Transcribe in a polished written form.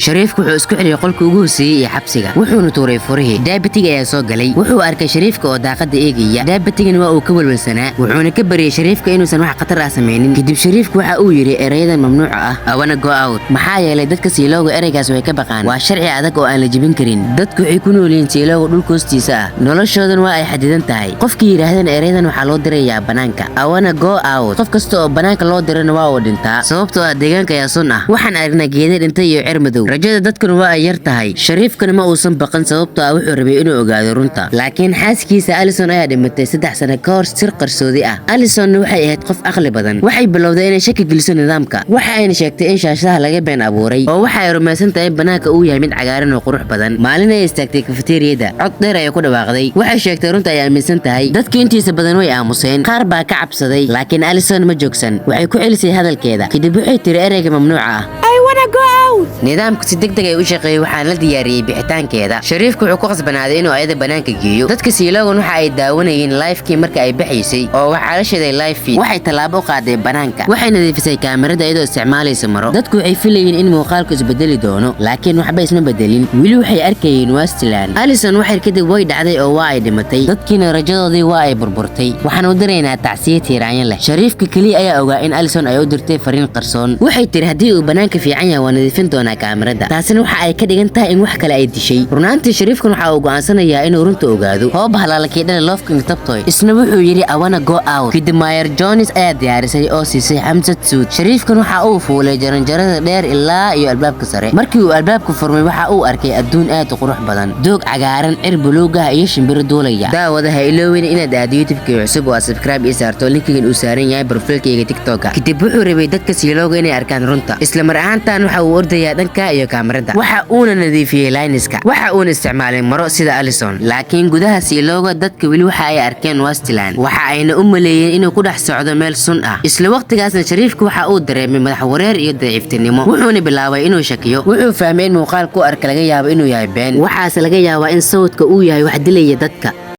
shariifku wuxuu isku xiliyay qolka ugu hooseeyay ee xabsiga wuxuuna tuuray furihii daabatiga ayaa soo galay wuxuu arkay shariifka oo daaqada eegaya daabatigana waa uu ka walwalsanaa wuxuuna ka bariyay shariifka inuusan wax khatar ah samaynin kadib shariifku waxa uu yiri erayadan mamnuuca ah awana go out maxaa yeelay dadka siilowga ereygaas way ka baqaan waa sharci adag oo aan la jibin karin dadku waxay ku nool yihiin siilowga dhulka hoostiisa ah noloshoodan waa ay xadidan tahay qofkii yiraahdeen erayadan waxaa loo dirayaa banaanka awana go out qof kasta oo banaanka loo dirana waa uu dhintaa sababtoo ah deegaanka ayaa sun ah waxaan aragnaa geeda dhintay iyo cir madow rajada dadkuna waa ay yar tahay shariifkana ma uusan baqan sababtoo ah wuxuu rabay inuu ogaado runta laakiin xaaskiisa Alison ayaa dhimatay 3 sano ka hor sir qarsoodi ah Alison waxay ahayd qof aqli badan waxay bilowday inay shaki geliso nidaamka waxa ay sheegtay in shaashadaha laga been abuuray oo waxa ay rumaysan tahay banaanka uu yahay mid cagaaran oo qurux badan maalin ay istaagtay kafeteriyada cod dheer ay ku dhawaaqday waxay sheegtay runta ay aaminsan tahay dadkii intiisa badan way aamuseen qaar baa ka cabsaday laakiin Alison ma joogsan waxay ku celisay hadalkeeda kadib waxay tiri ereyga mamnuuca ah nidaamku si degdeg ay u shaqeeyay waxaan la diyaariyay bixitaankeeda shariifku wuxuu ku qasbanaaday inuu ayada banaanka geeyo dadka siilowgan waxa ay daawanayeen live-kii marka ay baxaysay oo waxa la shiday live feed waxay talaabo u qaaday banaanka waxay nadiifisay kaamirada iyadoo isticmaalaysa maro dadku waxay filayeen in muuqaalku isbedeli doono laakiin waxba isma bedelin wili waxay arkayeen Westland Alison waxay kadib way dhacday oo waa ay dhimatay dadkiina rajadoodii waa ay burburtay waxaan u diraynaa tacsiye tiiraanyo leh shariifka kaliya ayaa ogaa in Alison ay u dirtay fariin qarsoon waxay tiri haddii uu banaanka fiican yahay waa nadiifin doonaa kaamirada taasina waxa ay ka dhigan tahay in wax kale ay dishay runaantii shariifkan waxa uu go'aansanayaa inuu runta ogaado hoob halaalkii dhan Lofking Taptoy isna wuxuu yiri awana go out kadib Mayer Jones ayaa diyaarisay oo siisay Hamzat suud shariifkan waxa uu fuulay jaranjarada dheer ilaa iyo albaabka sare markii uu albaabka furmay waxa uu arkay adduun aad u qurux badan doog cagaaran cir buluug ah iyo shimbiro duulaya daawadaha ilowin inaad aad YouTube-ka cusub oo subscribe iyo saarto linkigan uu saaran yahay profilkayga TikTok kadib wuxuu rabay dadka siilowga inay arkaan runta isla mar ahaantan waxa uu ordaya dhanka iyo kaamirada waxa uu nadiifiyay lineiska waxa uu isticmaalay maro sida Alison laakiin gudaha siilowga dadka wili waxa ay arkeen Westland waxa ayna u maleeyeen inuu ku dhex socdo meel sun ah isla waqtigaasna shariifku waxa uu dareemay madax wareer iyo daciiftinimo wuxuuna bilaabay inuu shakiyo wuxuu fahmay in muuqaalku arka laga yaabo inuu yahay been waxaas laga yaabaa in sawdka uu yahay wax dilaya dadka